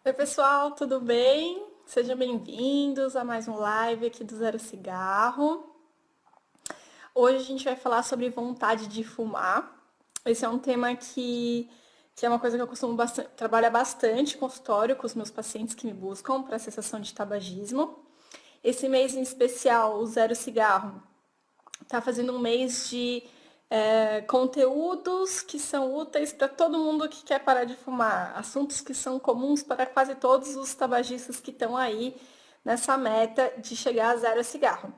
Oi, pessoal, tudo bem? Sejam bem-vindos a mais um live aqui do Zero Cigarro. Hoje a gente vai falar sobre vontade de fumar. Esse é um tema que é uma coisa que eu costumo trabalhar bastante em consultório com os meus pacientes que me buscam para a cessação de tabagismo. Esse mês em especial, o Zero Cigarro está fazendo um mês de conteúdos que são úteis para todo mundo que quer parar de fumar, assuntos que são comuns para quase todos os tabagistas que estão aí nessa meta de chegar a zero cigarro.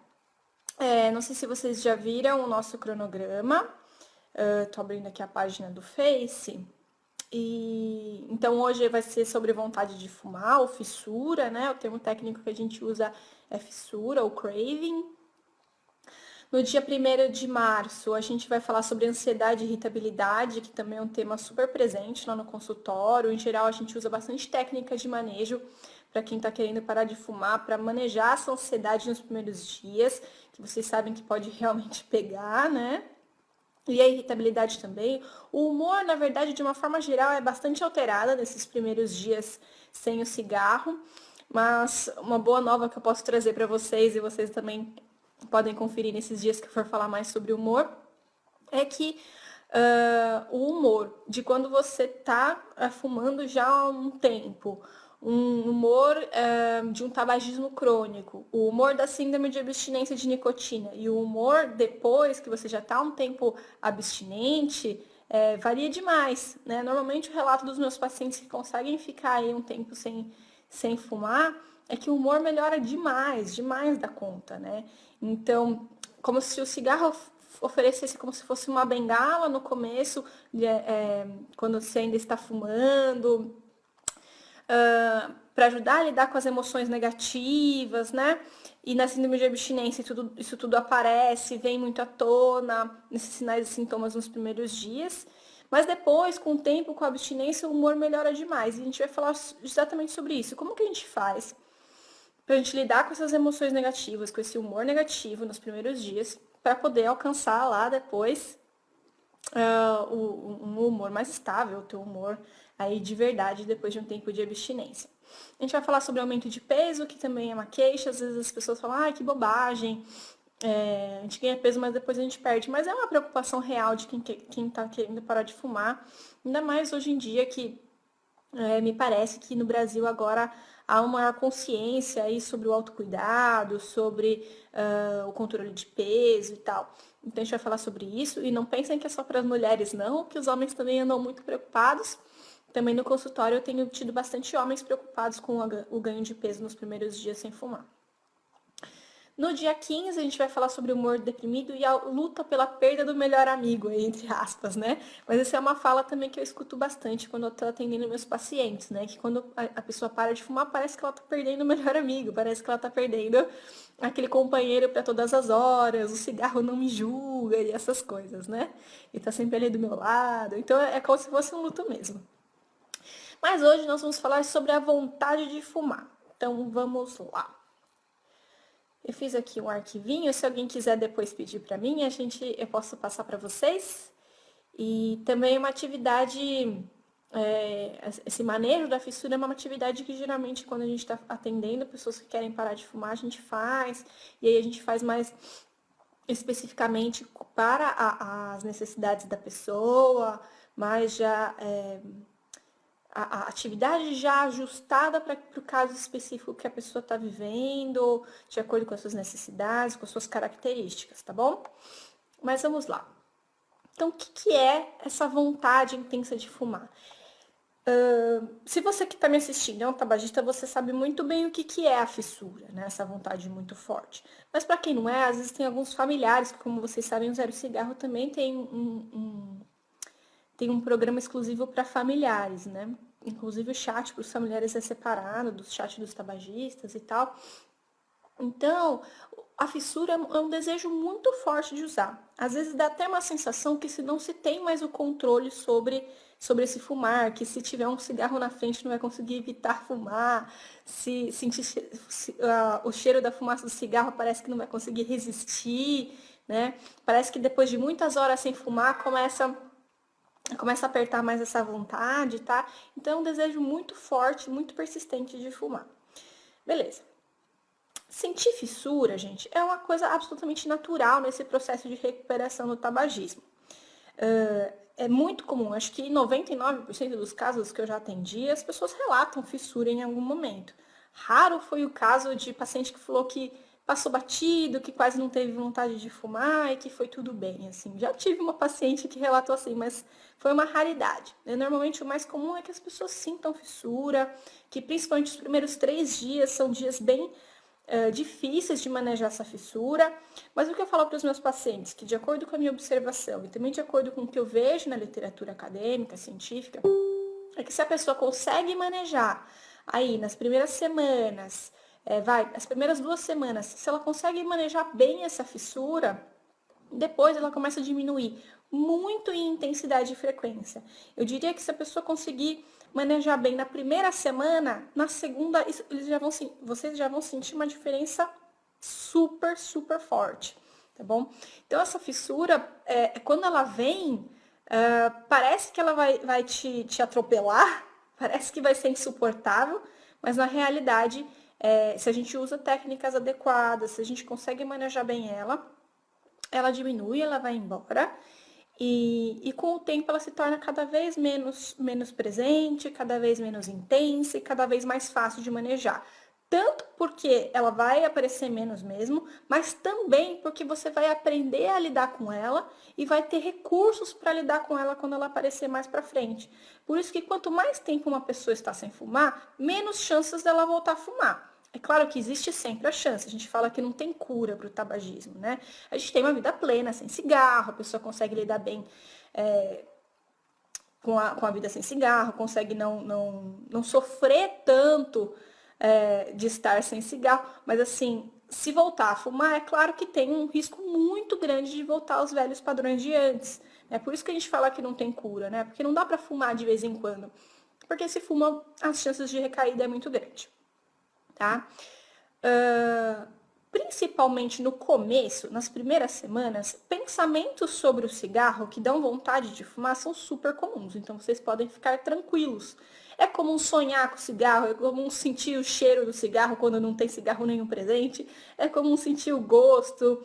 Não sei se vocês já viram o nosso cronograma, estou abrindo aqui a página do Face. E então hoje vai ser sobre vontade de fumar ou fissura, né? O termo técnico que a gente usa é fissura ou craving. No dia 1º de março, a gente vai falar sobre ansiedade e irritabilidade, que também é um tema super presente lá no consultório. Em geral, a gente usa bastante técnica de manejo para quem está querendo parar de fumar, para manejar essa ansiedade nos primeiros dias, que vocês sabem que pode realmente pegar, né? E a irritabilidade também. O humor, na verdade, de uma forma geral, é bastante alterada nesses primeiros dias sem o cigarro. Mas uma boa nova que eu posso trazer para vocês, e vocês também podem conferir nesses dias que eu for falar mais sobre humor, é que o humor de quando você está fumando já há um tempo, um humor de um tabagismo crônico, o humor da síndrome de abstinência de nicotina e o humor depois que você já está um tempo abstinente, varia demais, né? Normalmente o relato dos meus pacientes que conseguem ficar aí um tempo sem fumar é que o humor melhora demais, demais da conta, né? Então, como se o cigarro oferecesse como se fosse uma bengala no começo, quando você ainda está fumando, para ajudar a lidar com as emoções negativas, né? E na síndrome de abstinência isso tudo aparece, vem muito à tona, nesses sinais e sintomas nos primeiros dias. Mas depois, com o tempo, com a abstinência, o humor melhora demais. E a gente vai falar exatamente sobre isso. Como que a gente faz para a gente lidar com essas emoções negativas, com esse humor negativo nos primeiros dias, para poder alcançar lá depois um humor mais estável, o teu humor aí de verdade depois de um tempo de abstinência. A gente vai falar sobre aumento de peso, que também é uma queixa. Às vezes as pessoas falam, ai, que bobagem, a gente ganha peso, mas depois a gente perde. Mas é uma preocupação real de quem tá querendo parar de fumar. Ainda mais hoje em dia que me parece que no Brasil agora há uma maior consciência aí sobre o autocuidado, sobre o controle de peso e tal. Então a gente vai falar sobre isso e não pensem que é só para as mulheres não, que os homens também andam muito preocupados. Também no consultório eu tenho tido bastante homens preocupados com o ganho de peso nos primeiros dias sem fumar. No dia 15, a gente vai falar sobre o humor deprimido e a luta pela perda do melhor amigo, entre aspas, né? Mas essa é uma fala também que eu escuto bastante quando eu tô atendendo meus pacientes, né? Que quando a pessoa para de fumar, parece que ela tá perdendo o melhor amigo, parece que ela tá perdendo aquele companheiro para todas as horas, o cigarro não me julga e essas coisas, né? E tá sempre ali do meu lado. Então é como se fosse um luto mesmo. Mas hoje nós vamos falar sobre a vontade de fumar. Então vamos lá. Eu fiz aqui um arquivinho, se alguém quiser depois pedir para mim, eu posso passar para vocês. E também uma atividade, esse manejo da fissura é uma atividade que geralmente quando a gente está atendendo pessoas que querem parar de fumar, a gente faz. E aí a gente faz mais especificamente para as necessidades da pessoa, mas já a atividade já ajustada para o caso específico que a pessoa está vivendo, de acordo com as suas necessidades, com as suas características, tá bom? Mas vamos lá. Então, o que é essa vontade intensa de fumar? Se você que está me assistindo é um tabagista, você sabe muito bem o que é a fissura, né? Essa vontade muito forte. Mas para quem não é, às vezes tem alguns familiares, que como vocês sabem, o Zero Cigarro também tem um programa exclusivo para familiares, né? Inclusive o chat para os familiares é separado do chat dos tabagistas e tal. Então, a fissura é um desejo muito forte de usar. Às vezes dá até uma sensação que se não se tem mais o controle sobre esse fumar, que se tiver um cigarro na frente não vai conseguir evitar fumar, se sentir o cheiro da fumaça do cigarro parece que não vai conseguir resistir, né? Parece que depois de muitas horas sem fumar começa começa a apertar mais essa vontade, tá? Então é um desejo muito forte, muito persistente de fumar. Beleza. Sentir fissura, gente, é uma coisa absolutamente natural nesse processo de recuperação do tabagismo. É muito comum, acho que 99% dos casos que eu já atendi, as pessoas relatam fissura em algum momento. Raro foi o caso de paciente que falou que passou batido, que quase não teve vontade de fumar e que foi tudo bem, assim. Já tive uma paciente que relatou assim, mas foi uma raridade, né? Normalmente o mais comum é que as pessoas sintam fissura, que principalmente os primeiros 3 dias são dias bem difíceis de manejar essa fissura, mas o que eu falo para os meus pacientes, que de acordo com a minha observação e também de acordo com o que eu vejo na literatura acadêmica, científica, é que se a pessoa consegue manejar aí nas primeiras semanas, as primeiras 2 semanas, se ela consegue manejar bem essa fissura, depois ela começa a diminuir muito em intensidade e frequência. Eu diria que se a pessoa conseguir manejar bem na primeira semana, na segunda, vocês já vão sentir uma diferença super, super forte, tá bom? Então, essa fissura, quando ela vem, parece que ela vai te atropelar, parece que vai ser insuportável, mas na realidade, se a gente usa técnicas adequadas, se a gente consegue manejar bem ela diminui, ela vai embora. E com o tempo ela se torna cada vez menos presente, cada vez menos intensa e cada vez mais fácil de manejar. Tanto porque ela vai aparecer menos mesmo, mas também porque você vai aprender a lidar com ela e vai ter recursos para lidar com ela quando ela aparecer mais para frente. Por isso que quanto mais tempo uma pessoa está sem fumar, menos chances dela voltar a fumar. É claro que existe sempre a chance, a gente fala que não tem cura para o tabagismo, né? A gente tem uma vida plena, sem cigarro, a pessoa consegue lidar bem com a vida sem cigarro, consegue não sofrer tanto de estar sem cigarro, mas assim, se voltar a fumar, é claro que tem um risco muito grande de voltar aos velhos padrões de antes. É por isso que a gente fala que não tem cura, né? Porque não dá para fumar de vez em quando. Porque se fuma, as chances de recaída é muito grande, tá? Principalmente no começo, nas primeiras semanas, pensamentos sobre o cigarro que dão vontade de fumar são super comuns, então vocês podem ficar tranquilos. É comum sonhar com o cigarro, é comum sentir o cheiro do cigarro quando não tem cigarro nenhum presente, é comum sentir o gosto.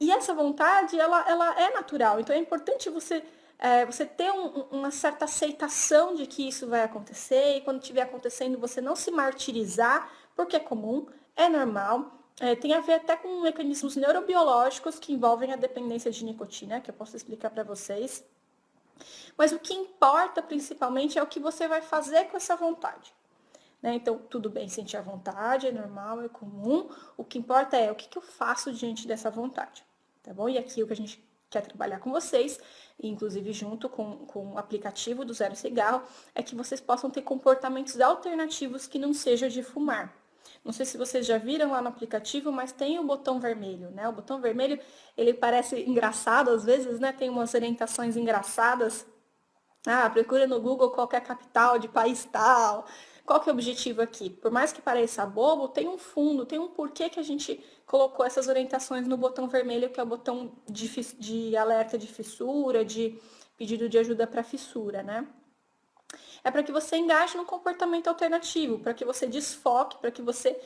E essa vontade, ela é natural, então é importante você ter uma certa aceitação de que isso vai acontecer e quando estiver acontecendo você não se martirizar, porque é comum, é normal, tem a ver até com mecanismos neurobiológicos que envolvem a dependência de nicotina, que eu posso explicar para vocês. Mas o que importa principalmente é o que você vai fazer com essa vontade. Né? Então, tudo bem sentir a vontade, é normal, é comum. O que importa é o que eu faço diante dessa vontade. Tá bom? E aqui o que a gente quer trabalhar com vocês, inclusive junto com o aplicativo do Zero Cigarro, é que vocês possam ter comportamentos alternativos que não seja de fumar. Não sei se vocês já viram lá no aplicativo, mas tem o botão vermelho, né? O botão vermelho, ele parece engraçado às vezes, né? Tem umas orientações engraçadas. Procura no Google qualquer capital de país tal. Qual que é o objetivo aqui? Por mais que pareça bobo, tem um fundo, tem um porquê que a gente colocou essas orientações no botão vermelho, que é o botão de alerta de fissura, de pedido de ajuda para fissura, né? É para que você engaje num comportamento alternativo, para que você desfoque, para que você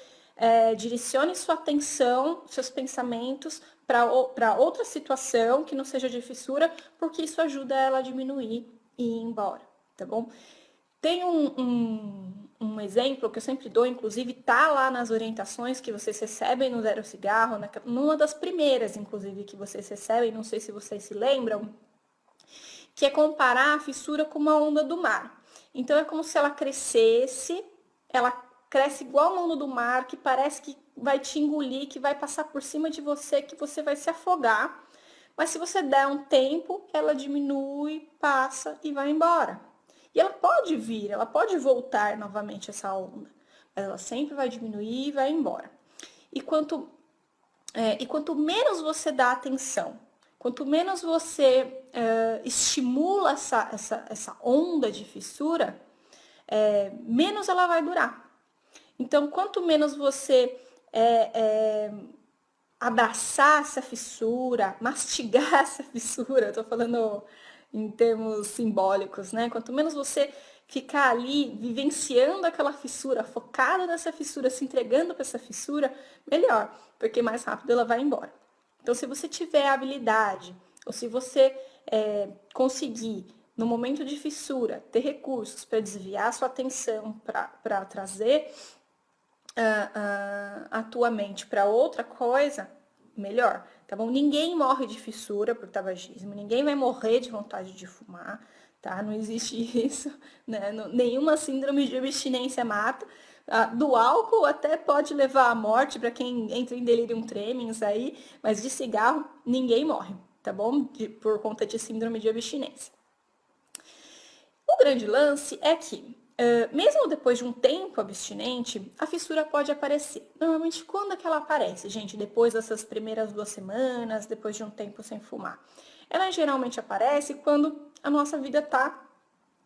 direcione sua atenção, seus pensamentos para outra situação que não seja de fissura, porque isso ajuda ela a diminuir e ir embora, tá bom? Tem um exemplo que eu sempre dou, inclusive tá lá nas orientações que vocês recebem no Zero Cigarro, numa das primeiras, inclusive, que vocês recebem, não sei se vocês se lembram, que é comparar a fissura com uma onda do mar. Então, é como se ela crescesse, ela cresce igual uma onda do mar, que parece que vai te engolir, que vai passar por cima de você, que você vai se afogar. Mas se você der um tempo, ela diminui, passa e vai embora. E ela pode vir, ela pode voltar novamente essa onda, mas ela sempre vai diminuir e vai embora. E quanto menos você dá atenção, quanto menos você estimula essa onda de fissura, menos ela vai durar. Então, quanto menos você abraçar essa fissura, mastigar essa fissura, eu tô falando em termos simbólicos, né? Quanto menos você ficar ali vivenciando aquela fissura, focado nessa fissura, se entregando para essa fissura, melhor, porque mais rápido ela vai embora. Então, se você tiver a habilidade, ou se você conseguir, no momento de fissura, ter recursos para desviar a sua atenção, para trazer a tua mente para outra coisa, melhor, tá bom? Ninguém morre de fissura por tabagismo, ninguém vai morrer de vontade de fumar, tá? Não existe isso, né? Nenhuma síndrome de abstinência mata. Do álcool até pode levar à morte para quem entra em delirium tremens aí, mas de cigarro ninguém morre, tá bom? Por conta de síndrome de abstinência. O grande lance é que, mesmo depois de um tempo abstinente, a fissura pode aparecer. Normalmente, quando é que ela aparece, gente? Depois dessas primeiras 2 semanas, depois de um tempo sem fumar. Ela geralmente aparece quando a nossa vida está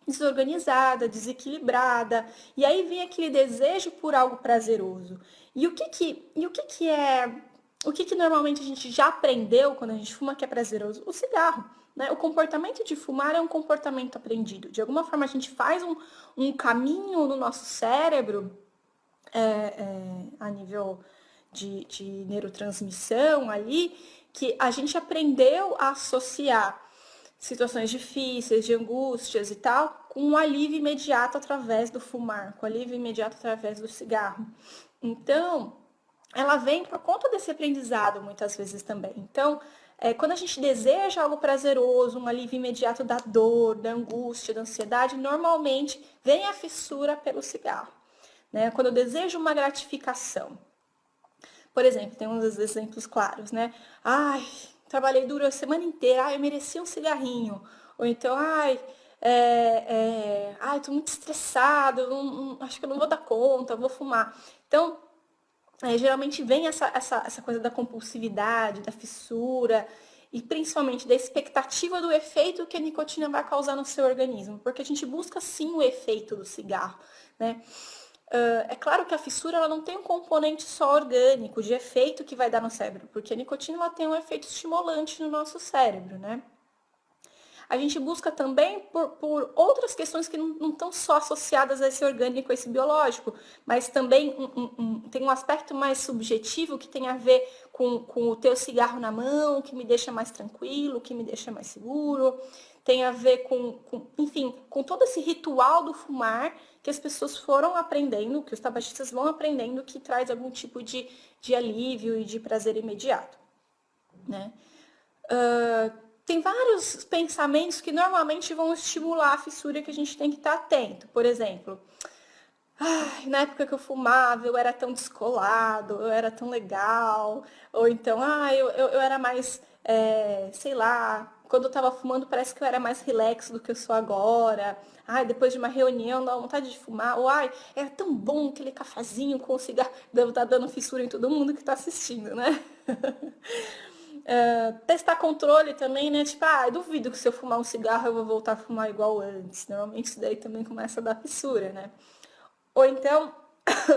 desorganizada, desequilibrada, e aí vem aquele desejo por algo prazeroso. E o que normalmente a gente já aprendeu quando a gente fuma que é prazeroso? O cigarro. Né? O comportamento de fumar é um comportamento aprendido. De alguma forma, a gente faz um caminho no nosso cérebro, a nível de neurotransmissão ali, que a gente aprendeu a associar situações difíceis, de angústias e tal, com um alívio imediato através do fumar, com alívio imediato através do cigarro. Então, ela vem por conta desse aprendizado, muitas vezes também. Então, quando a gente deseja algo prazeroso, um alívio imediato da dor, da angústia, da ansiedade, normalmente vem a fissura pelo cigarro. Né? Quando eu desejo uma gratificação. Por exemplo, tem uns exemplos claros, né? Ai, trabalhei duro a semana inteira, ai, eu merecia um cigarrinho. Ou então, ai, tô muito estressado, acho que eu não vou dar conta, vou fumar. Então, geralmente vem essa coisa da compulsividade, da fissura e principalmente da expectativa do efeito que a nicotina vai causar no seu organismo, porque a gente busca sim o efeito do cigarro, né? É claro que a fissura ela não tem um componente só orgânico, de efeito que vai dar no cérebro, porque a nicotina ela tem um efeito estimulante no nosso cérebro, né? A gente busca também por outras questões que não estão só associadas a esse orgânico, a esse biológico, mas também tem um aspecto mais subjetivo que tem a ver com o teu cigarro na mão, que me deixa mais tranquilo, que me deixa mais seguro, tem a ver enfim, com todo esse ritual do fumar que as pessoas foram aprendendo, que os tabagistas vão aprendendo, que traz algum tipo de alívio e de prazer imediato, né? Tem vários pensamentos que normalmente vão estimular a fissura que a gente tem que estar atento. Por exemplo, na época que eu fumava, eu era tão descolado, eu era tão legal. Ou então, eu era mais, sei lá, quando eu tava fumando parece que eu era mais relax do que eu sou agora. Depois de uma reunião dá vontade de fumar. Ou, era tão bom aquele cafezinho com o cigarro. Deve estar dando fissura em todo mundo que tá assistindo, né? Testar controle também, né? Tipo, duvido que se eu fumar um cigarro eu vou voltar a fumar igual antes. Normalmente isso daí também começa a dar fissura, né? Ou então,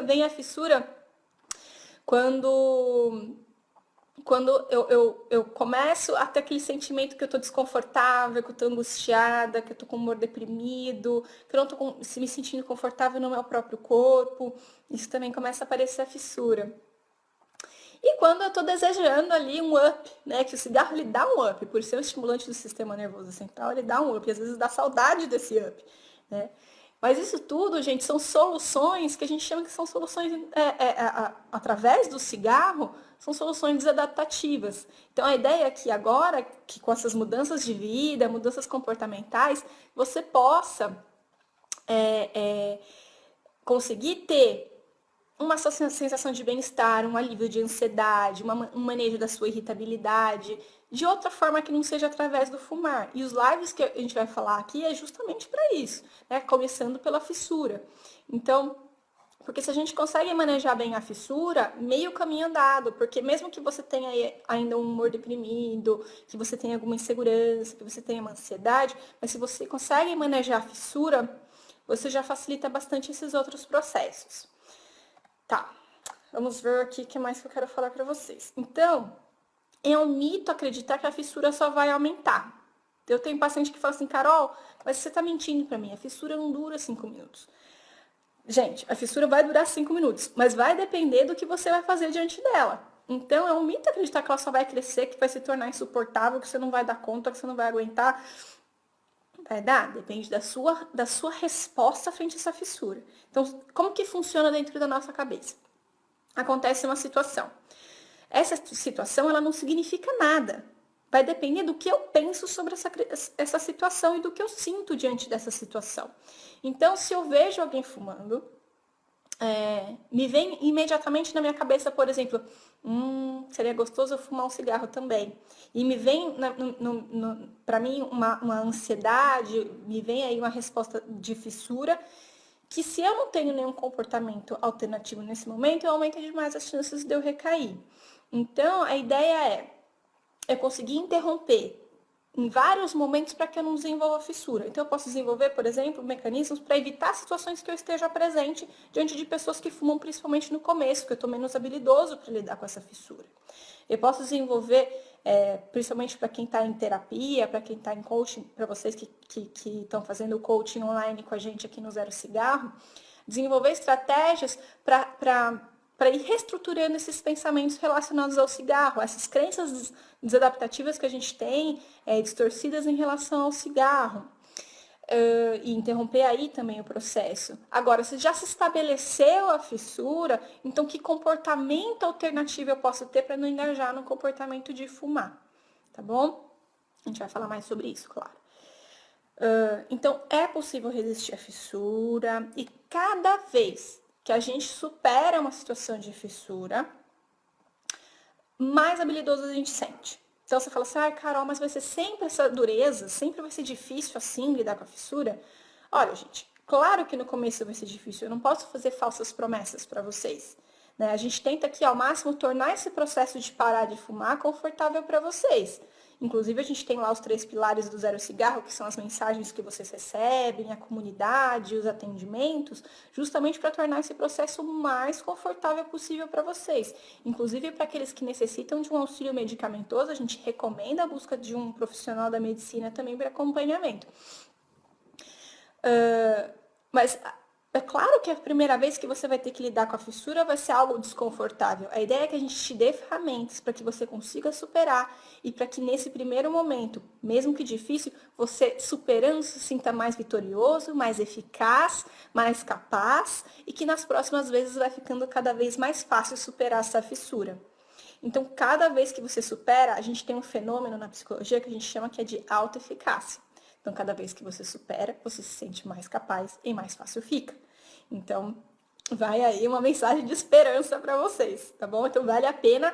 vem a fissura quando eu começo a ter aquele sentimento que eu tô desconfortável, que eu tô angustiada, que eu tô com humor deprimido, que eu não tô me sentindo confortável no meu próprio corpo. Isso também começa a aparecer a fissura. E quando eu estou desejando ali um up, né? Que o cigarro ele dá um up, por ser um estimulante do sistema nervoso central, ele dá um up, e às vezes dá saudade desse up, né? Mas isso tudo, gente, são soluções que a gente chama que são soluções através do cigarro, são soluções desadaptativas. Então a ideia é que agora, que com essas mudanças de vida, mudanças comportamentais, você possa conseguir ter uma sensação de bem-estar, um alívio de ansiedade, um manejo da sua irritabilidade, de outra forma que não seja através do fumar. E os lives que a gente vai falar aqui é justamente para isso, né? Começando pela fissura. Então, porque se a gente consegue manejar bem a fissura, meio caminho andado, porque mesmo que você tenha ainda um humor deprimido, que você tenha alguma insegurança, que você tenha uma ansiedade, mas se você consegue manejar a fissura, você já facilita bastante esses outros processos. Tá, vamos ver aqui o que mais que eu quero falar para vocês. Então, é um mito acreditar que a fissura só vai aumentar, Eu tenho paciente que fala assim, Carol, mas você tá mentindo pra mim, a fissura não dura 5 minutos. Gente, a fissura vai durar 5 minutos, mas vai depender do que você vai fazer diante dela. Então, é um mito acreditar que ela só vai crescer, que vai se tornar insuportável, que você não vai dar conta, que você não vai aguentar. Vai dar? Depende da sua resposta frente a essa fissura. Então, como que funciona dentro da nossa cabeça? Acontece uma situação. Essa situação, ela não significa nada. Vai depender do que eu penso sobre essa situação e do que eu sinto diante dessa situação. Então, se eu vejo alguém fumando, me vem imediatamente na minha cabeça, por exemplo, seria gostoso eu fumar um cigarro também. E me vem, para mim, uma ansiedade, me vem aí uma resposta de fissura, que se eu não tenho nenhum comportamento alternativo nesse momento, eu aumento demais as chances de eu recair. Então, a ideia é conseguir interromper em vários momentos para que eu não desenvolva fissura. Então, eu posso desenvolver, por exemplo, mecanismos para evitar situações que eu esteja presente diante de pessoas que fumam, principalmente no começo, que eu estou menos habilidoso para lidar com essa fissura. Eu posso desenvolver, principalmente para quem está em terapia, para quem está em coaching, para vocês que estão fazendo o coaching online com a gente aqui no Zero Cigarro, desenvolver estratégias para ir reestruturando esses pensamentos relacionados ao cigarro, essas crenças desadaptativas que a gente tem, distorcidas em relação ao cigarro. E interromper aí também o processo. Agora, se já se estabeleceu a fissura, então que comportamento alternativo eu posso ter para não engajar no comportamento de fumar, tá bom? A gente vai falar mais sobre isso, claro. Então, é possível resistir à fissura e cada vez que a gente supera uma situação de fissura, mais habilidoso a gente sente. Então você fala assim, Carol, mas vai ser sempre essa dureza, sempre vai ser difícil assim lidar com a fissura? Olha, gente, claro que no começo vai ser difícil, eu não posso fazer falsas promessas para vocês. Né? A gente tenta aqui ao máximo tornar esse processo de parar de fumar confortável para vocês. Inclusive, a gente tem lá os 3 pilares do Zero Cigarro, que são as mensagens que vocês recebem, a comunidade, os atendimentos, justamente para tornar esse processo o mais confortável possível para vocês. Inclusive, para aqueles que necessitam de um auxílio medicamentoso, a gente recomenda a busca de um profissional da medicina também para acompanhamento. Mas é claro que a primeira vez que você vai ter que lidar com a fissura vai ser algo desconfortável. A ideia é que a gente te dê ferramentas para que você consiga superar e para que nesse primeiro momento, mesmo que difícil, você superando se sinta mais vitorioso, mais eficaz, mais capaz e que nas próximas vezes vai ficando cada vez mais fácil superar essa fissura. Então, cada vez que você supera, a gente tem um fenômeno na psicologia que a gente chama que é de autoeficácia. Então, cada vez que você supera, você se sente mais capaz e mais fácil fica. Então, vai aí uma mensagem de esperança para vocês, tá bom? Então, vale a pena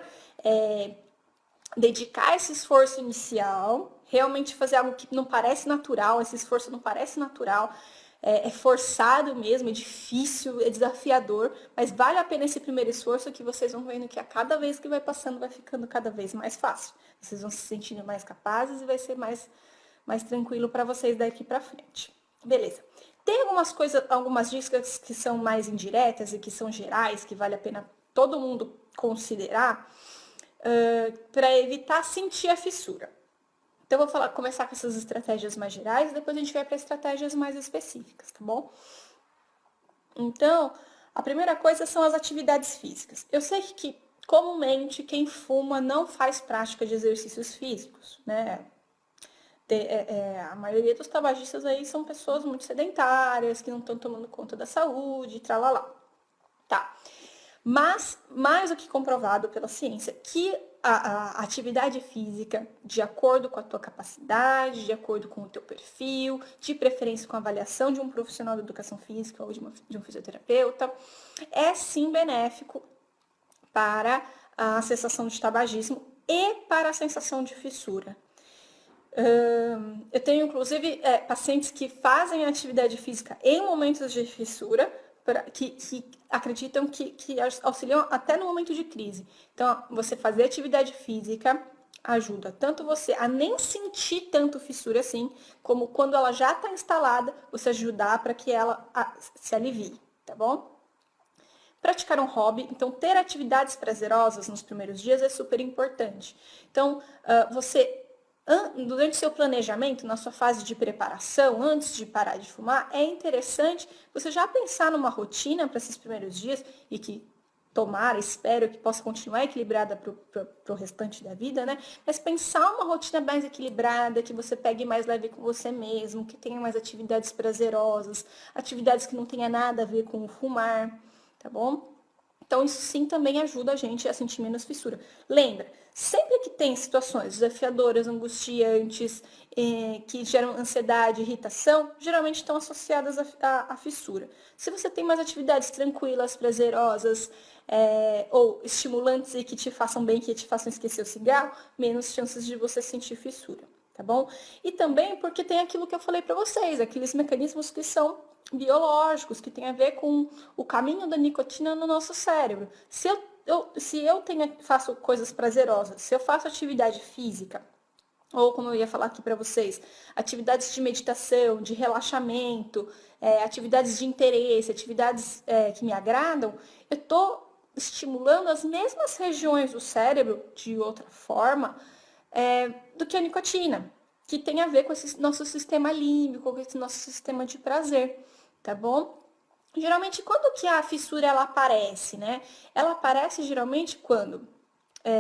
dedicar esse esforço inicial, realmente fazer algo que não parece natural, esse esforço não parece natural, é forçado mesmo, é difícil, é desafiador, mas vale a pena esse primeiro esforço que vocês vão vendo que a cada vez que vai passando vai ficando cada vez mais fácil. Vocês vão se sentindo mais capazes e vai ser mais tranquilo para vocês daqui para frente. Beleza. Tem algumas dicas que são mais indiretas e que são gerais, que vale a pena todo mundo considerar para evitar sentir a fissura. Então, eu vou começar com essas estratégias mais gerais, depois a gente vai para estratégias mais específicas, tá bom? Então, a primeira coisa são as atividades físicas. Eu sei que, comumente, quem fuma não faz prática de exercícios físicos, né? A maioria dos tabagistas aí são pessoas muito sedentárias, que não estão tomando conta da saúde, tralalá. Tá. Mas, mais do que comprovado pela ciência, que a atividade física, de acordo com a tua capacidade, de acordo com o teu perfil, de preferência com a avaliação de um profissional de educação física ou de um fisioterapeuta, é sim benéfico para a cessação de tabagismo e para a sensação de fissura. Eu tenho, inclusive, pacientes que fazem atividade física em momentos de fissura, que acreditam que auxiliam até no momento de crise. Então, você fazer atividade física ajuda tanto você a nem sentir tanto fissura assim, como quando ela já está instalada, você ajudar para que ela se alivie, tá bom? Praticar um hobby, então ter atividades prazerosas nos primeiros dias é super importante. Então, você durante seu planejamento, na sua fase de preparação, antes de parar de fumar, é interessante você já pensar numa rotina para esses primeiros dias e que tomara, espero que possa continuar equilibrada para o restante da vida, né? Mas pensar uma rotina mais equilibrada, que você pegue mais leve com você mesmo, que tenha mais atividades prazerosas, atividades que não tenha nada a ver com o fumar, tá bom? Então, isso sim também ajuda a gente a sentir menos fissura. Lembra, sempre que tem situações desafiadoras, angustiantes, que geram ansiedade, irritação, geralmente estão associadas à fissura. Se você tem mais atividades tranquilas, prazerosas, ou estimulantes e que te façam bem, que te façam esquecer o cigarro, menos chances de você sentir fissura, tá bom? E também porque tem aquilo que eu falei para vocês, aqueles mecanismos que são biológicos, que tem a ver com o caminho da nicotina no nosso cérebro. Se eu faço coisas prazerosas, se eu faço atividade física, ou como eu ia falar aqui para vocês, atividades de meditação, de relaxamento, atividades de interesse, atividades que me agradam, eu estou estimulando as mesmas regiões do cérebro, de outra forma, do que a nicotina, que tem a ver com esse nosso sistema límbico, com esse nosso sistema de prazer, tá bom? Geralmente, quando que a fissura ela aparece, né? Ela aparece geralmente quando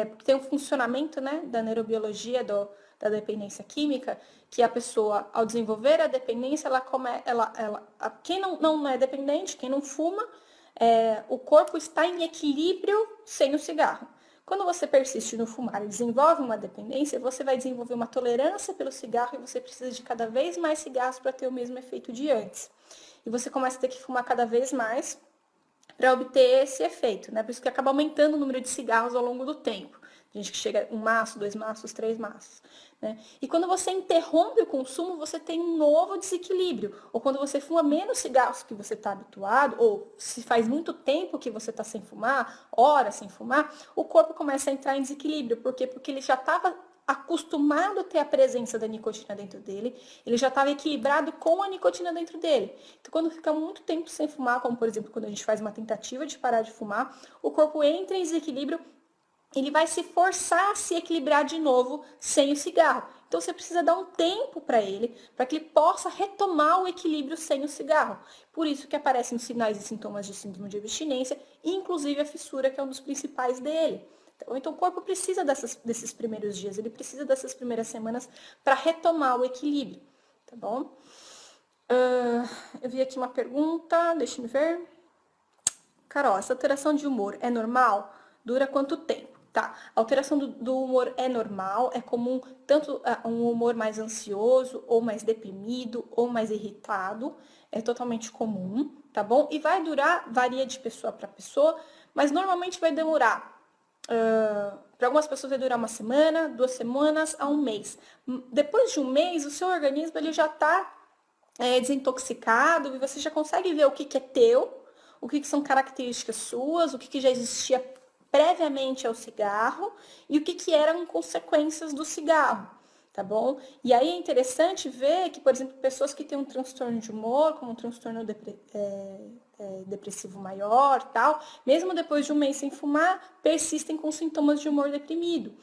porque tem um funcionamento, né, da neurobiologia, da dependência química, que a pessoa, ao desenvolver a dependência, quem não é dependente, quem não fuma, o corpo está em equilíbrio sem o cigarro. Quando você persiste no fumar e desenvolve uma dependência, você vai desenvolver uma tolerância pelo cigarro e você precisa de cada vez mais cigarros para ter o mesmo efeito de antes. E você começa a ter que fumar cada vez mais para obter esse efeito, né? Por isso que acaba aumentando o número de cigarros ao longo do tempo. Tem gente que chega um maço, 2 maços, 3 maços, né? E quando você interrompe o consumo, você tem um novo desequilíbrio. Ou quando você fuma menos cigarros que você está habituado, ou se faz muito tempo que você está sem fumar, horas sem fumar, o corpo começa a entrar em desequilíbrio. Por quê? Porque ele já estava acostumado a ter a presença da nicotina dentro dele, ele já estava equilibrado com a nicotina dentro dele. Então, quando fica muito tempo sem fumar, como por exemplo quando a gente faz uma tentativa de parar de fumar, o corpo entra em desequilíbrio, ele vai se forçar a se equilibrar de novo sem o cigarro. Então, você precisa dar um tempo para que ele possa retomar o equilíbrio sem o cigarro. Por isso que aparecem sinais e sintomas de síndrome de abstinência, inclusive a fissura, que é um dos principais dele. Então, o corpo precisa desses primeiros dias, ele precisa dessas primeiras semanas para retomar o equilíbrio, tá bom? Eu vi aqui uma pergunta, deixa eu ver. Carol, essa alteração de humor é normal? Dura quanto tempo? Tá, a alteração do humor é normal, é comum tanto um humor mais ansioso, ou mais deprimido, ou mais irritado, é totalmente comum, tá bom? E vai durar, varia de pessoa para pessoa, mas normalmente vai demorar. Para algumas pessoas vai durar 1 semana, 2 semanas a 1 mês. Depois de 1 mês, o seu organismo ele já está desintoxicado e você já consegue ver o que é teu, o que são características suas, o que já existia previamente ao cigarro e o que eram consequências do cigarro, tá bom? E aí é interessante ver que, por exemplo, pessoas que têm um transtorno de humor, como um transtorno depressivo maior, tal, mesmo depois de 1 mês sem fumar, persistem com sintomas de humor deprimido.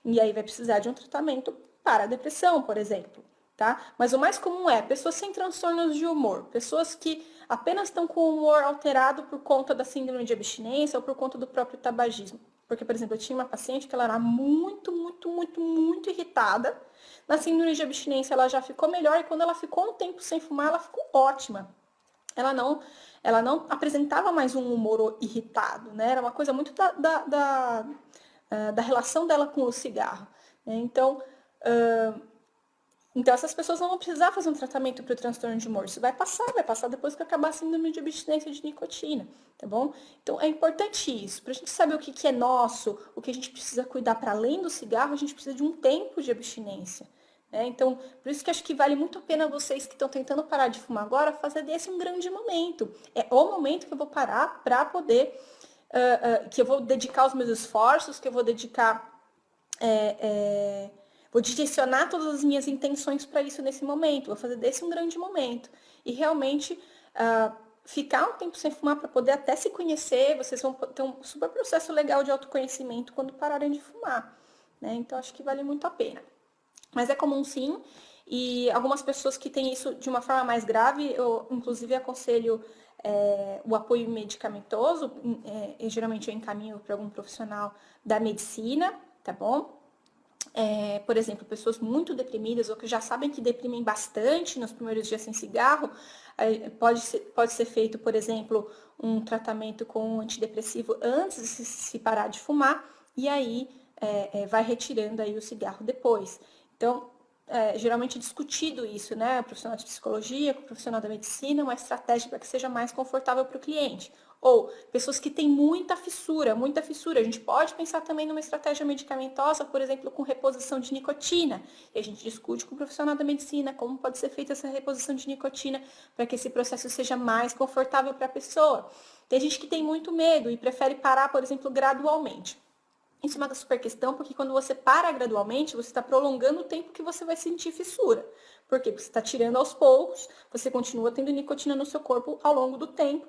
E aí vai precisar de um tratamento para a depressão, por exemplo. Tá? Mas o mais comum é pessoas sem transtornos de humor, pessoas que apenas estão com o humor alterado por conta da síndrome de abstinência ou por conta do próprio tabagismo. Porque, por exemplo, eu tinha uma paciente que ela era muito irritada. Na síndrome de abstinência ela já ficou melhor e quando ela ficou um tempo sem fumar, ela ficou ótima. Ela não apresentava mais um humor irritado, né? Era uma coisa muito da relação dela com o cigarro, né? Então, essas pessoas não vão precisar fazer um tratamento para o transtorno de humor. Isso vai passar depois que acabar a síndrome de abstinência de nicotina, tá bom? Então, é importante isso. Para a gente saber o que é nosso, o que a gente precisa cuidar para além do cigarro, a gente precisa de um tempo de abstinência. Né? Então, por isso que acho que vale muito a pena vocês que estão tentando parar de fumar agora, fazer desse um grande momento. É o momento que eu vou parar para poder, que eu vou dedicar os meus esforços, que eu vou dedicar... Vou direcionar todas as minhas intenções para isso nesse momento. Vou fazer desse um grande momento. E realmente ficar um tempo sem fumar para poder até se conhecer. Vocês vão ter um super processo legal de autoconhecimento quando pararem de fumar. Né? Então, acho que vale muito a pena. Mas é comum sim, e algumas pessoas que têm isso de uma forma mais grave, eu inclusive aconselho o apoio medicamentoso, e geralmente eu encaminho para algum profissional da medicina, tá bom? Por exemplo, pessoas muito deprimidas ou que já sabem que deprimem bastante nos primeiros dias sem cigarro, pode ser feito, por exemplo, um tratamento com um antidepressivo antes de se parar de fumar, e aí vai retirando aí o cigarro depois. Então, geralmente é discutido isso, né? O profissional de psicologia, com o profissional da medicina, uma estratégia para que seja mais confortável para o cliente. Ou pessoas que têm muita fissura, muita fissura. A gente pode pensar também numa estratégia medicamentosa, por exemplo, com reposição de nicotina. E a gente discute com o profissional da medicina como pode ser feita essa reposição de nicotina para que esse processo seja mais confortável para a pessoa. Tem gente que tem muito medo e prefere parar, por exemplo, gradualmente. Isso é uma super questão, porque quando você para gradualmente, você está prolongando o tempo que você vai sentir fissura. Por quê? Porque você está tirando aos poucos, você continua tendo nicotina no seu corpo ao longo do tempo.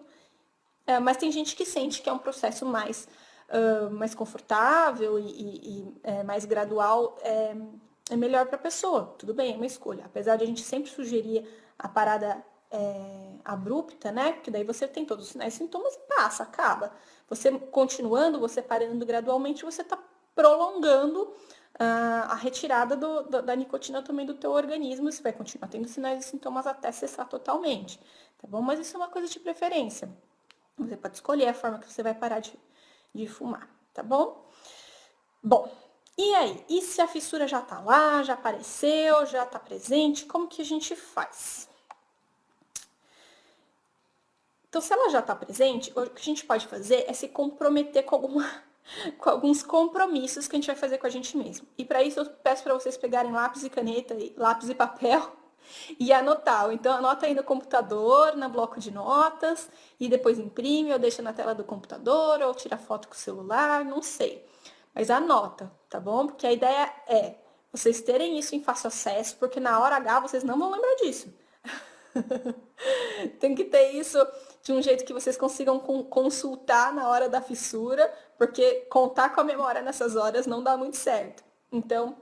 Mas tem gente que sente que é um processo mais confortável e mais gradual, é melhor para a pessoa. Tudo bem, é uma escolha. Apesar de a gente sempre sugerir a parada abrupta, né? Porque daí você tem todos os sinais e sintomas e passa, acaba. Você continuando, você parando gradualmente, você está prolongando a retirada da nicotina também do teu organismo. Você vai continuar tendo sinais e sintomas até cessar totalmente, tá bom? Mas isso é uma coisa de preferência. Você pode escolher a forma que você vai parar de fumar, tá bom? Bom, e aí? E se a fissura já tá lá, já apareceu, já tá presente, como que a gente faz? Então, se ela já está presente, o que a gente pode fazer é se comprometer com alguns compromissos que a gente vai fazer com a gente mesmo. E para isso eu peço para vocês pegarem lápis e caneta, lápis e papel e anotar. Então anota aí no computador, no bloco de notas, e depois imprime ou deixa na tela do computador ou tira foto com o celular, não sei. Mas anota, tá bom? Porque a ideia é vocês terem isso em fácil acesso, porque na hora H vocês não vão lembrar disso. Tem que ter isso de um jeito que vocês consigam consultar na hora da fissura, porque contar com a memória nessas horas não dá muito certo. Então,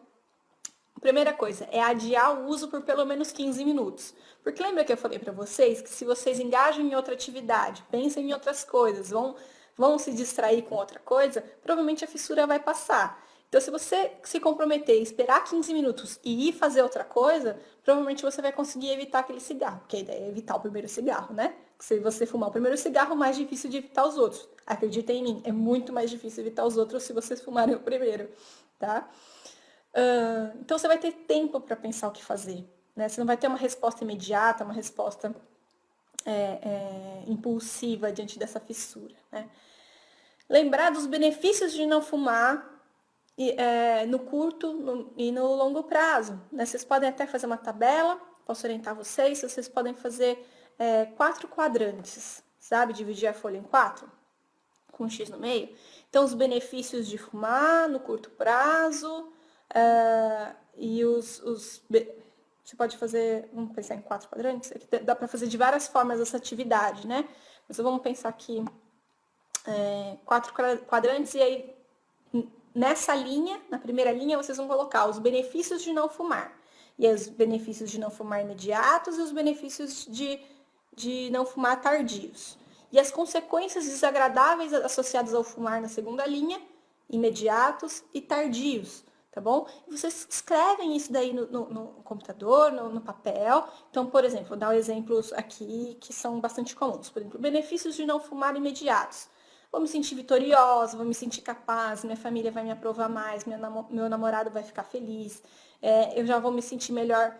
a primeira coisa é adiar o uso por pelo menos 15 minutos. Porque lembra que eu falei para vocês que se vocês engajam em outra atividade, pensem em outras coisas, vão se distrair com outra coisa, provavelmente a fissura vai passar. Então, se você se comprometer, esperar 15 minutos e ir fazer outra coisa, provavelmente você vai conseguir evitar aquele cigarro. Porque a ideia é evitar o primeiro cigarro, né? Se você fumar o primeiro cigarro, mais difícil de evitar os outros. Acredita em mim, é muito mais difícil evitar os outros se vocês fumarem o primeiro, tá? Então, você vai ter tempo para pensar o que fazer, né? Você não vai ter uma resposta imediata, uma resposta impulsiva diante dessa fissura, né? Lembrar dos benefícios de não fumar no curto e no longo prazo, né? Vocês podem até fazer uma tabela, posso orientar vocês podem fazer 4 quadrantes, sabe? Dividir a folha em 4, com um X no meio. Então, os benefícios de fumar no curto prazo, e você pode fazer, vamos pensar em 4 quadrantes, dá para fazer de várias formas essa atividade, né? Mas vamos pensar aqui 4 quadrantes, e aí nessa linha, na primeira linha, vocês vão colocar os benefícios de não fumar. E aí, os benefícios de não fumar imediatos e os benefícios de não fumar tardios. E as consequências desagradáveis associadas ao fumar na segunda linha, imediatos e tardios, tá bom? E vocês escrevem isso daí no computador, no papel. Então, por exemplo, vou dar exemplos aqui que são bastante comuns. Por exemplo, benefícios de não fumar imediatos. Vou me sentir vitoriosa, vou me sentir capaz, minha família vai me aprovar mais, meu namorado vai ficar feliz, eu já vou me sentir melhor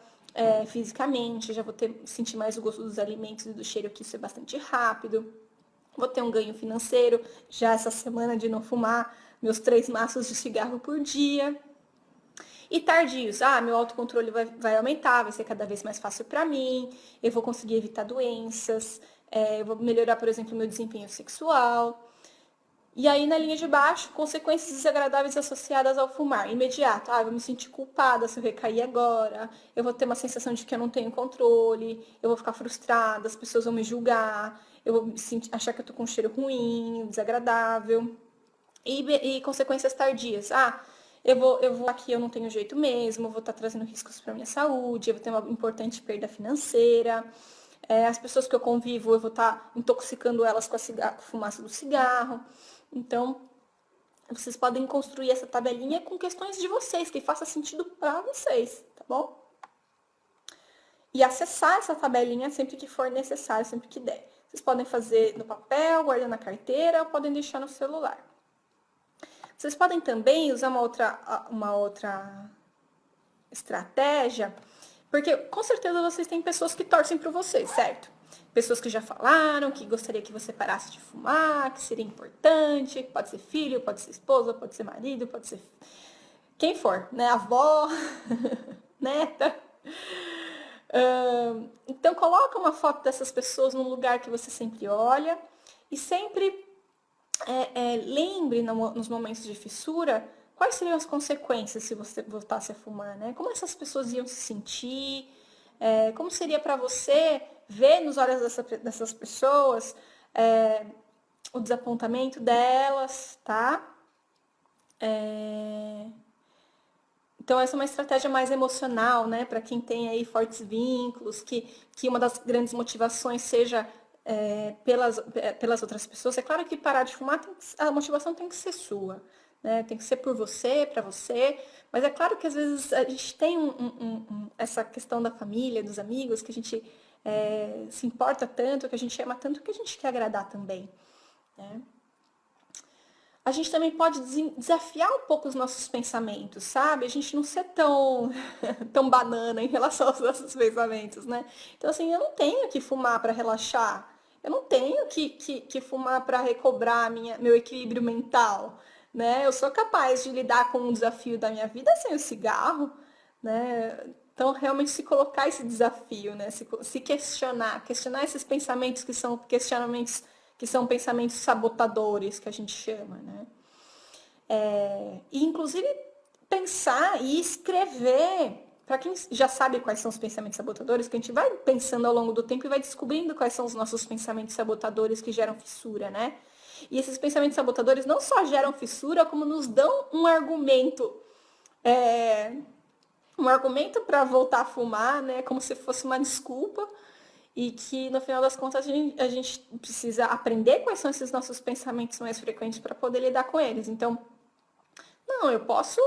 fisicamente, já vou sentir mais o gosto dos alimentos e do cheiro, que isso é bastante rápido. Vou ter um ganho financeiro, já essa semana de não fumar meus 3 maços de cigarro por dia. E tardios, meu autocontrole vai aumentar, vai ser cada vez mais fácil para mim, eu vou conseguir evitar doenças, eu vou melhorar, por exemplo, meu desempenho sexual. E aí, na linha de baixo, consequências desagradáveis associadas ao fumar. Imediato. Eu vou me sentir culpada se eu recair agora. Eu vou ter uma sensação de que eu não tenho controle. Eu vou ficar frustrada, as pessoas vão me julgar. Eu vou achar que eu tô com um cheiro ruim, desagradável. E consequências tardias. eu vou aqui, eu não tenho jeito mesmo, eu vou estar trazendo riscos para minha saúde, eu vou ter uma importante perda financeira. As pessoas que eu convivo, eu vou estar intoxicando elas com a fumaça do cigarro. Então, vocês podem construir essa tabelinha com questões de vocês, que faça sentido para vocês, tá bom? E acessar essa tabelinha sempre que for necessário, sempre que der. Vocês podem fazer no papel, guardar na carteira, ou podem deixar no celular. Vocês podem também usar uma outra estratégia, porque com certeza vocês têm pessoas que torcem por vocês, certo? Pessoas que já falaram que gostaria que você parasse de fumar, que seria importante, pode ser filho, pode ser esposa, pode ser marido, pode ser quem for, né? Avó, neta. Então coloca uma foto dessas pessoas num lugar que você sempre olha e sempre lembre nos momentos de fissura quais seriam as consequências se você voltasse a fumar, né? Como essas pessoas iam se sentir, como seria para você ver nos olhos dessas pessoas o desapontamento delas, tá? Então, essa é uma estratégia mais emocional, né? Para quem tem aí fortes vínculos, que uma das grandes motivações seja pelas outras pessoas. É claro que parar de fumar, a motivação tem que ser sua, né? Tem que ser por você, para você. Mas é claro que às vezes a gente tem essa questão da família, dos amigos, que a gente se importa tanto, que a gente ama tanto, que a gente quer agradar também, né? A gente também pode desafiar um pouco os nossos pensamentos, sabe? A gente não ser tão, tão banana em relação aos nossos pensamentos, né? Então, assim, eu não tenho que fumar para relaxar. Eu não tenho que fumar para recobrar meu equilíbrio mental, né? Eu sou capaz de lidar com um desafio da minha vida sem o cigarro, né? Então, realmente se colocar esse desafio, né? Se questionar esses pensamentos que são questionamentos que são pensamentos sabotadores, que a gente chama, né? E, inclusive, pensar e escrever, para quem já sabe quais são os pensamentos sabotadores, que a gente vai pensando ao longo do tempo e vai descobrindo quais são os nossos pensamentos sabotadores que geram fissura, né? E esses pensamentos sabotadores não só geram fissura, como nos dão um argumento para voltar a fumar, né? Como se fosse uma desculpa. E que, no final das contas, a gente precisa aprender quais são esses nossos pensamentos mais frequentes para poder lidar com eles. Então, não, eu posso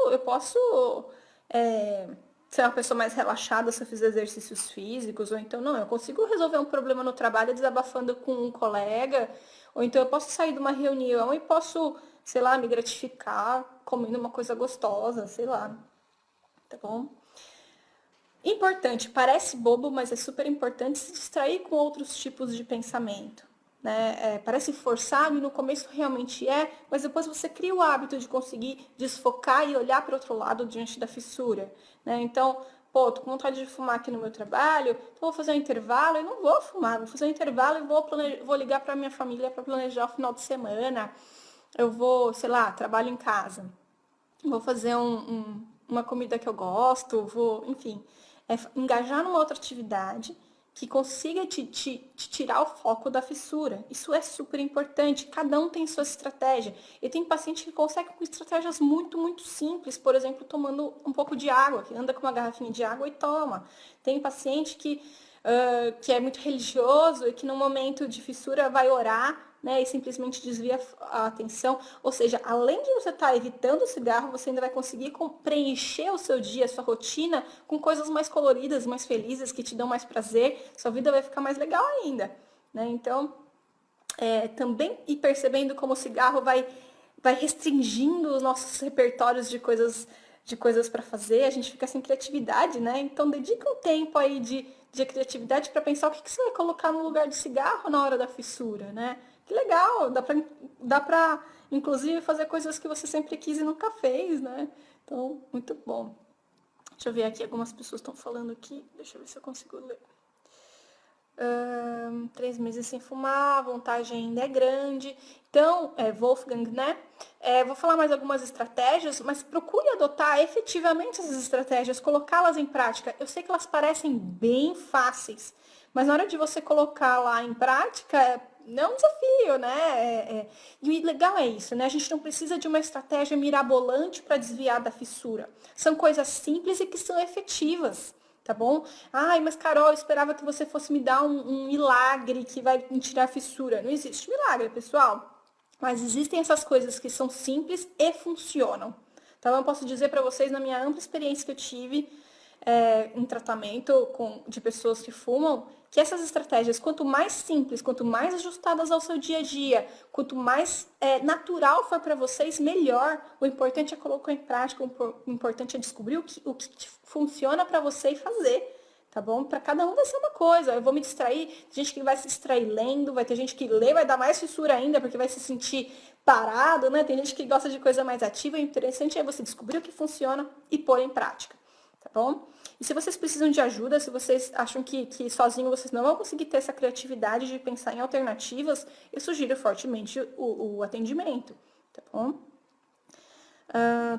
ser uma pessoa mais relaxada se eu fizer exercícios físicos, ou então, não, eu consigo resolver um problema no trabalho desabafando com um colega, ou então eu posso sair de uma reunião e posso, sei lá, me gratificar comendo uma coisa gostosa, sei lá, tá bom? Importante, parece bobo, mas é super importante se distrair com outros tipos de pensamento, né? Parece forçado e no começo realmente mas depois você cria o hábito de conseguir desfocar e olhar para o outro lado diante da fissura, né? Então, pô, tô com vontade de fumar aqui no meu trabalho, então vou fazer um intervalo e não vou fumar, vou fazer um intervalo e vou ligar para minha família para planejar o final de semana. Eu vou, sei lá, trabalho em casa, vou fazer uma comida que eu gosto, enfim, engajar numa outra atividade que consiga te tirar o foco da fissura. Isso é super importante. Cada um tem sua estratégia. E tem paciente que consegue com estratégias muito, muito simples. Por exemplo, tomando um pouco de água, que anda com uma garrafinha de água e toma. Tem paciente que é muito religioso e que no momento de fissura vai orar, né, e simplesmente desvia a atenção. Ou seja, além de você estar evitando o cigarro, você ainda vai conseguir preencher o seu dia, a sua rotina, com coisas mais coloridas, mais felizes, que te dão mais prazer. Sua vida vai ficar mais legal ainda, né? Então, também ir percebendo como o cigarro vai restringindo os nossos repertórios de coisas para fazer, a gente fica sem criatividade, né? Então, dedica um tempo aí de criatividade para pensar o que você vai colocar no lugar do cigarro na hora da fissura, né? Que legal, dá pra inclusive fazer coisas que você sempre quis e nunca fez, né? Então, muito bom. Deixa eu ver aqui, algumas pessoas estão falando aqui, deixa eu ver se eu consigo ler. 3 meses sem fumar, a vontade ainda é grande. Então, Wolfgang, né? Vou falar mais algumas estratégias, mas procure adotar efetivamente essas estratégias, colocá-las em prática. Eu sei que elas parecem bem fáceis, mas na hora de você colocar lá em prática, não é um desafio, né? E o legal é isso, né? A gente não precisa de uma estratégia mirabolante para desviar da fissura. São coisas simples e que são efetivas, tá bom? Ai, mas Carol, eu esperava que você fosse me dar um milagre que vai me tirar a fissura. Não existe milagre, pessoal. Mas existem essas coisas que são simples e funcionam. Então, eu posso dizer para vocês, na minha ampla experiência que eu tive em tratamento de pessoas que fumam, que essas estratégias, quanto mais simples, quanto mais ajustadas ao seu dia a dia, quanto mais natural for para vocês, melhor. O importante é colocar em prática, o importante é descobrir o que funciona para você e fazer. Tá bom? Para cada um vai ser uma coisa. Eu vou me distrair, tem gente que vai se distrair lendo, vai ter gente que lê, vai dar mais fissura ainda, porque vai se sentir parado, né? Tem gente que gosta de coisa mais ativa. O interessante é você descobrir o que funciona e pôr em prática, tá bom? E se vocês precisam de ajuda, se vocês acham que sozinho vocês não vão conseguir ter essa criatividade de pensar em alternativas, eu sugiro fortemente o atendimento, tá bom?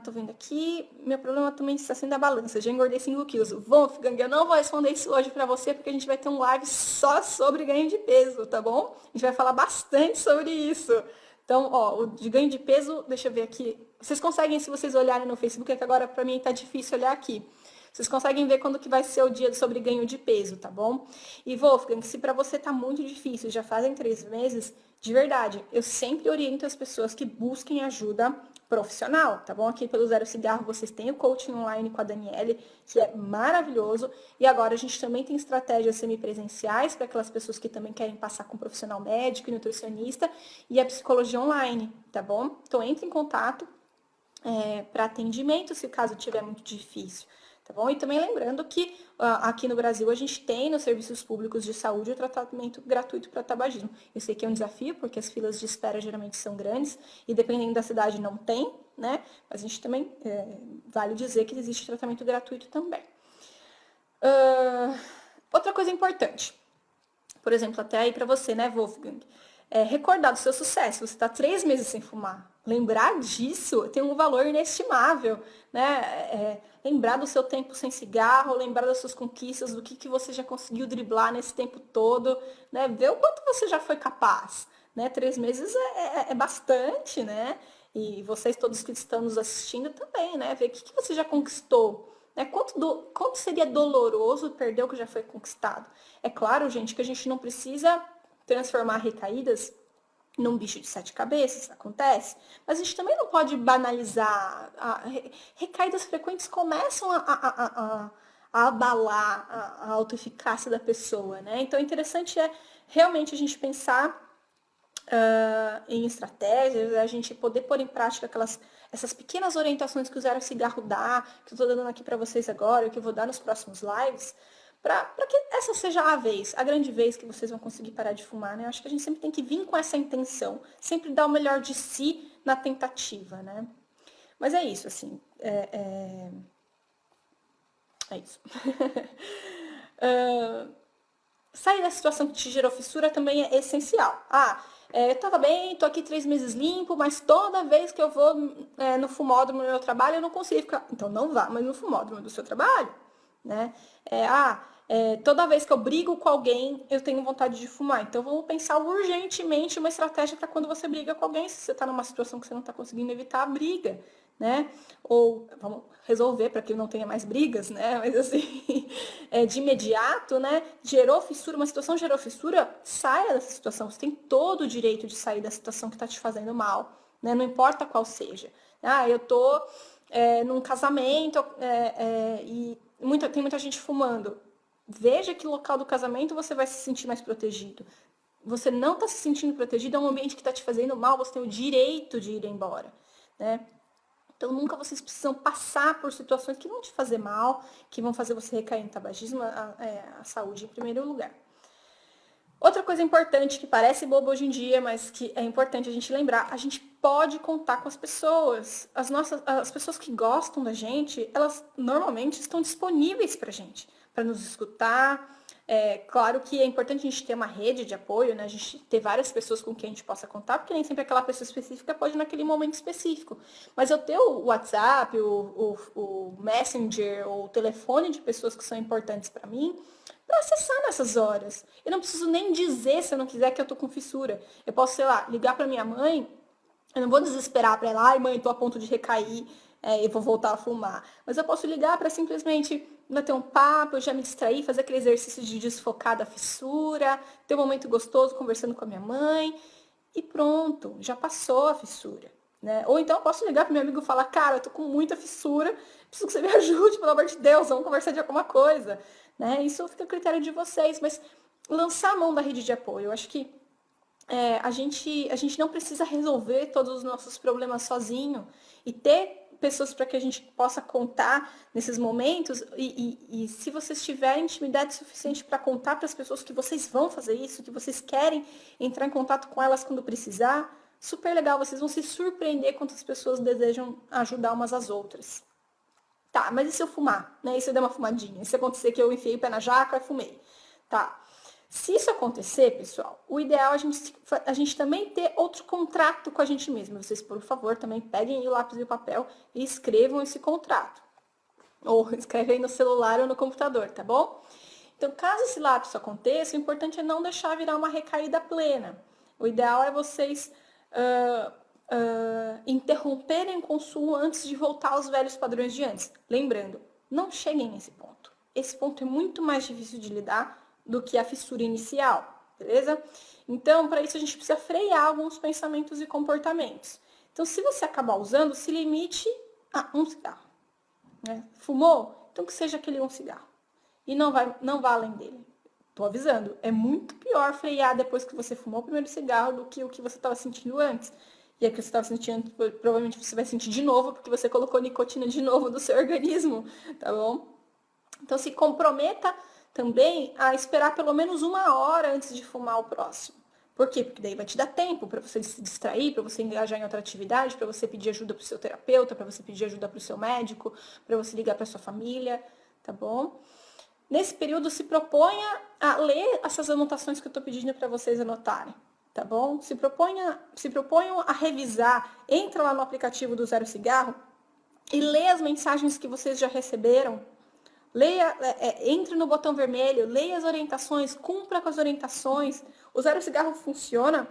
Tô vendo aqui, meu problema também está sendo a balança, já engordei 5 quilos. Wolfgang, eu não vou responder isso hoje pra você, porque a gente vai ter um live só sobre ganho de peso, tá bom? A gente vai falar bastante sobre isso. Então, ó, o de ganho de peso, deixa eu ver aqui. Vocês conseguem, se vocês olharem no Facebook, é que agora pra mim tá difícil olhar aqui. Vocês conseguem ver quando que vai ser o dia sobre ganho de peso, tá bom? E Wolfgang, se pra você tá muito difícil, já fazem 3 meses, de verdade, eu sempre oriento as pessoas que busquem ajuda profissional, tá bom? Aqui pelo Zero Cigarro vocês têm o coaching online com a Daniele, que é maravilhoso. E agora a gente também tem estratégias semipresenciais para aquelas pessoas que também querem passar com um profissional médico e nutricionista e a psicologia online, tá bom? Então entre em contato para atendimento se o caso estiver muito difícil. Tá bom? E também lembrando que aqui no Brasil a gente tem nos serviços públicos de saúde o tratamento gratuito para tabagismo. Eu sei que é um desafio, porque as filas de espera geralmente são grandes e dependendo da cidade não tem, né? Mas a gente também vale dizer que existe tratamento gratuito também. Outra coisa importante, por exemplo, até aí para você, né, Wolfgang? Recordar do seu sucesso. Você está 3 meses sem fumar. Lembrar disso tem um valor inestimável, né? Lembrar do seu tempo sem cigarro, lembrar das suas conquistas, do que você já conseguiu driblar nesse tempo todo, né? Ver o quanto você já foi capaz, né? 3 meses é bastante, né? E vocês todos que estão nos assistindo também, né? Ver o que você já conquistou. Né? Quanto seria doloroso perder o que já foi conquistado? É claro, gente, que a gente não precisa transformar recaídas num bicho de 7 cabeças, acontece. Mas a gente também não pode banalizar. Recaídas frequentes começam a abalar a autoeficácia da pessoa, né? Então, o interessante é realmente a gente pensar em estratégias, a gente poder pôr em prática essas pequenas orientações que o Zero Cigarro dá, que eu estou dando aqui para vocês agora, que eu vou dar nos próximos lives, para que essa seja a vez, a grande vez que vocês vão conseguir parar de fumar, né? Eu acho que a gente sempre tem que vir com essa intenção, sempre dar o melhor de si na tentativa, né? Mas é isso, assim, é isso. Sair da situação que te gerou fissura também é essencial. Eu tava bem, tô aqui 3 meses limpo, mas toda vez que eu vou no fumódromo no meu trabalho, eu não consigo ficar. Então não vá, mas no fumódromo do seu trabalho, né? Toda vez que eu brigo com alguém, eu tenho vontade de fumar. Então vamos pensar urgentemente uma estratégia para quando você briga com alguém. Se você está numa situação que você não está conseguindo evitar a briga, né? Ou vamos resolver para que não tenha mais brigas, né? Mas assim, de imediato, né? Gerou fissura, uma situação gerou fissura, saia dessa situação. Você tem todo o direito de sair da situação que está te fazendo mal, né? Não importa qual seja. Eu tô num casamento e tem muita gente fumando. Veja que local do casamento você vai se sentir mais protegido. Você não está se sentindo protegido, é um ambiente que está te fazendo mal, você tem o direito de ir embora, né? Então, nunca vocês precisam passar por situações que vão te fazer mal, que vão fazer você recair em tabagismo, a saúde em primeiro lugar. Outra coisa importante, que parece boba hoje em dia, mas que é importante a gente lembrar, a gente pode contar com as pessoas. As pessoas que gostam da gente, elas normalmente estão disponíveis pra gente, para nos escutar, Claro que é importante a gente ter uma rede de apoio, né? A gente ter várias pessoas com quem a gente possa contar, porque nem sempre aquela pessoa específica pode ir naquele momento específico. Mas eu ter o WhatsApp, o Messenger, ou o telefone de pessoas que são importantes para mim, para acessar nessas horas. Eu não preciso nem dizer se eu não quiser que eu tô com fissura. Eu posso, sei lá, ligar para minha mãe. Eu não vou desesperar para ela, ai mãe, tô a ponto de recair, eu vou voltar a fumar. Mas eu posso ligar para simplesmente bater um papo, eu já me distrair, fazer aquele exercício de desfocar da fissura, ter um momento gostoso conversando com a minha mãe e pronto, já passou a fissura. Né? Ou então eu posso ligar para meu amigo e falar, cara, eu tô com muita fissura, preciso que você me ajude, pelo amor de Deus, vamos conversar de alguma coisa. Né? Isso fica a critério de vocês, mas lançar a mão da rede de apoio, eu acho que a gente não precisa resolver todos os nossos problemas sozinho e ter pessoas para que a gente possa contar nesses momentos e se vocês tiverem intimidade suficiente para contar para as pessoas que vocês vão fazer isso, que vocês querem entrar em contato com elas quando precisar, super legal, vocês vão se surpreender quantas pessoas desejam ajudar umas às outras. Tá, mas e se eu fumar? Né? E se eu der uma fumadinha? E se acontecer que eu enfiei o pé na jaca e fumei? Tá. Se isso acontecer, pessoal, o ideal é a gente também ter outro contrato com a gente mesmo. Vocês, por favor, também peguem o lápis e o papel e escrevam esse contrato. Ou escrevem no celular ou no computador, tá bom? Então, caso esse lapso aconteça, o importante é não deixar virar uma recaída plena. O ideal é vocês interromperem o consumo antes de voltar aos velhos padrões de antes. Lembrando, não cheguem nesse ponto. Esse ponto é muito mais difícil de lidar do que a fissura inicial, beleza? Então, para isso a gente precisa frear alguns pensamentos e comportamentos. Então, se você acabar usando, se limite a um cigarro. Né? Fumou? Então que seja aquele um cigarro. E não vá além dele. Tô avisando, é muito pior frear depois que você fumou o primeiro cigarro do que o que você estava sentindo antes. E é que você estava sentindo, provavelmente você vai sentir de novo, porque você colocou nicotina de novo no seu organismo, tá bom? Então se comprometa também a esperar pelo menos 1 hora antes de fumar o próximo. Por quê? Porque daí vai te dar tempo para você se distrair, para você engajar em outra atividade, para você pedir ajuda para o seu terapeuta, para você pedir ajuda para o seu médico, para você ligar para sua família, tá bom? Nesse período, se proponha a ler essas anotações que eu estou pedindo para vocês anotarem, tá bom? Se proponham a revisar, entra lá no aplicativo do Zero Cigarro e lê as mensagens que vocês já receberam. Leia, entre no botão vermelho, leia as orientações, cumpra com as orientações. O Zero Cigarro funciona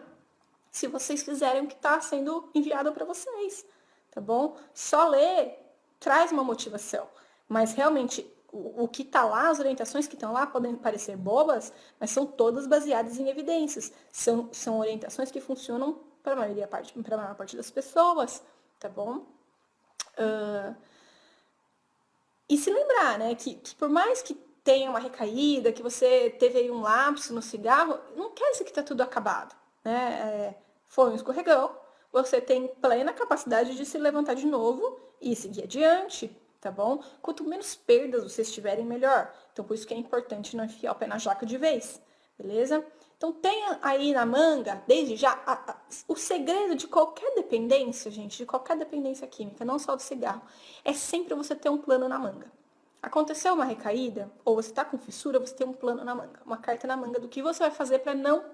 se vocês fizerem o que está sendo enviado para vocês, tá bom? Só ler traz uma motivação, mas realmente o que está lá, as orientações que estão lá podem parecer bobas, mas são todas baseadas em evidências. São orientações que funcionam para a maior parte das pessoas, tá bom? E se lembrar, né, que por mais que tenha uma recaída, que você teve aí um lapso no cigarro, não quer dizer que está tudo acabado, né? Foi um escorregão, você tem plena capacidade de se levantar de novo e seguir adiante, tá bom? Quanto menos perdas vocês tiverem, melhor. Então, por isso que é importante não enfiar o pé na jaca de vez, beleza? Então, tenha aí na manga, desde já, o segredo de qualquer dependência, gente, de qualquer dependência química, não só do cigarro, é sempre você ter um plano na manga. Aconteceu uma recaída, ou você está com fissura, você tem um plano na manga, uma carta na manga do que você vai fazer para não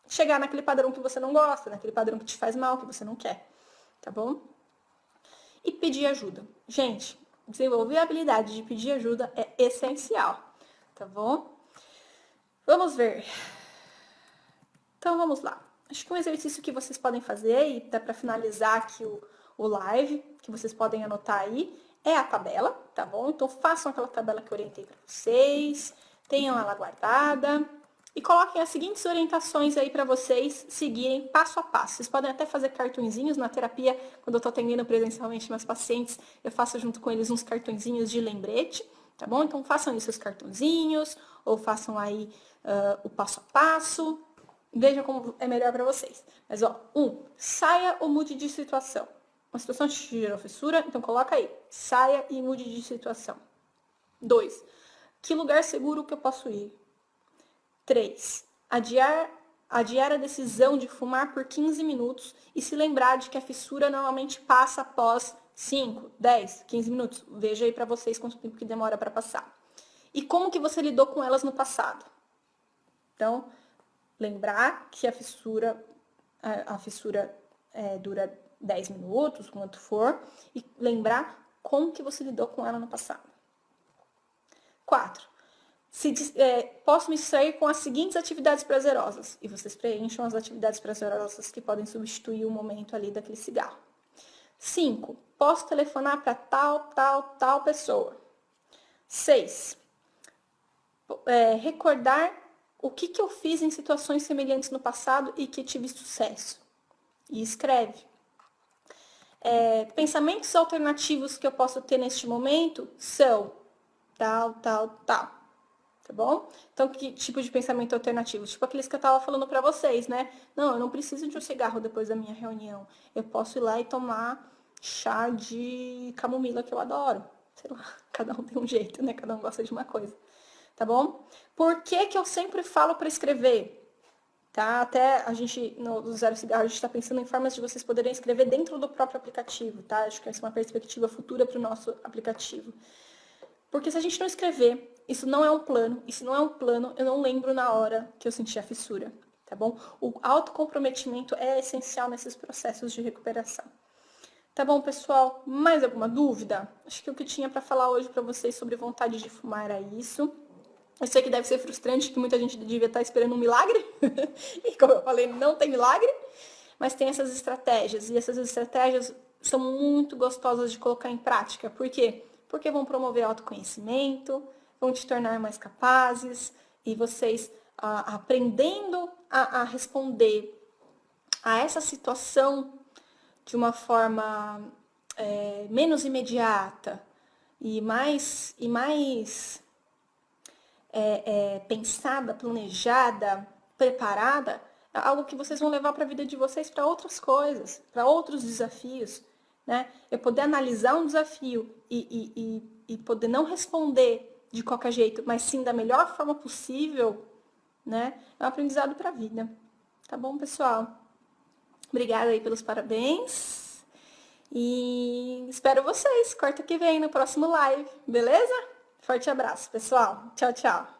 chegar naquele padrão que você não gosta, naquele padrão que te faz mal, que você não quer, tá bom? E pedir ajuda. Gente, desenvolver a habilidade de pedir ajuda é essencial, tá bom? Vamos ver. Então, vamos lá. Acho que um exercício que vocês podem fazer, e dá para finalizar aqui o live, que vocês podem anotar aí, é a tabela, tá bom? Então, façam aquela tabela que eu orientei para vocês, tenham ela guardada e coloquem as seguintes orientações aí para vocês seguirem passo a passo. Vocês podem até fazer cartõezinhos na terapia, quando eu estou atendendo presencialmente meus pacientes, eu faço junto com eles uns cartõezinhos de lembrete, tá bom? Então, façam aí seus cartõezinhos, ou façam aí o passo a passo. Vejam como é melhor para vocês. Mas, ó, saia ou mude de situação. Uma situação te gerou fissura, então coloca aí. Saia e mude de situação. 2. Que lugar seguro que eu posso ir? 3. Adiar a decisão de fumar por 15 minutos e se lembrar de que a fissura normalmente passa após 5, 10, 15 minutos. Veja aí para vocês quanto tempo que demora para passar. E como que você lidou com elas no passado? Então, lembrar que a fissura dura 10 minutos, quanto for, e lembrar como que você lidou com ela no passado. 4. Posso me distrair com as seguintes atividades prazerosas. E vocês preencham as atividades prazerosas que podem substituir o momento ali daquele cigarro. 5. Posso telefonar para tal pessoa. 6. Recordar o que eu fiz em situações semelhantes no passado e que tive sucesso. E escreve. Pensamentos alternativos que eu posso ter neste momento são tal. Tá bom? Então, que tipo de pensamento alternativo? Tipo aqueles que eu tava falando pra vocês, né? Não, eu não preciso de um cigarro depois da minha reunião. Eu posso ir lá e tomar chá de camomila, que eu adoro. Sei lá, cada um tem um jeito, né? Cada um gosta de uma coisa. Tá bom? Por que eu sempre falo pra escrever? Tá? Até a gente, no Zero Cigarro, a gente está pensando em formas de vocês poderem escrever dentro do próprio aplicativo, tá? Acho que essa é uma perspectiva futura para o nosso aplicativo. Porque se a gente não escrever, isso não é um plano, e se não é um plano, eu não lembro na hora que eu senti a fissura, tá bom? O autocomprometimento é essencial nesses processos de recuperação. Tá bom, pessoal? Mais alguma dúvida? Acho que o que tinha para falar hoje para vocês sobre vontade de fumar era isso. Eu sei que deve ser frustrante, que muita gente devia estar esperando um milagre. E como eu falei, não tem milagre. Mas tem essas estratégias. E essas estratégias são muito gostosas de colocar em prática. Por quê? Porque vão promover autoconhecimento, vão te tornar mais capazes. E vocês, aprendendo a responder a essa situação de uma forma menos imediata e mais pensada, planejada, preparada, é algo que vocês vão levar para a vida de vocês para outras coisas, para outros desafios, né? Eu poder analisar um desafio e poder não responder de qualquer jeito, mas sim da melhor forma possível, né? É um aprendizado para a vida. Tá bom, pessoal? Obrigada aí pelos parabéns. E espero vocês quarta que vem no próximo live, beleza? Forte abraço, pessoal. Tchau, tchau.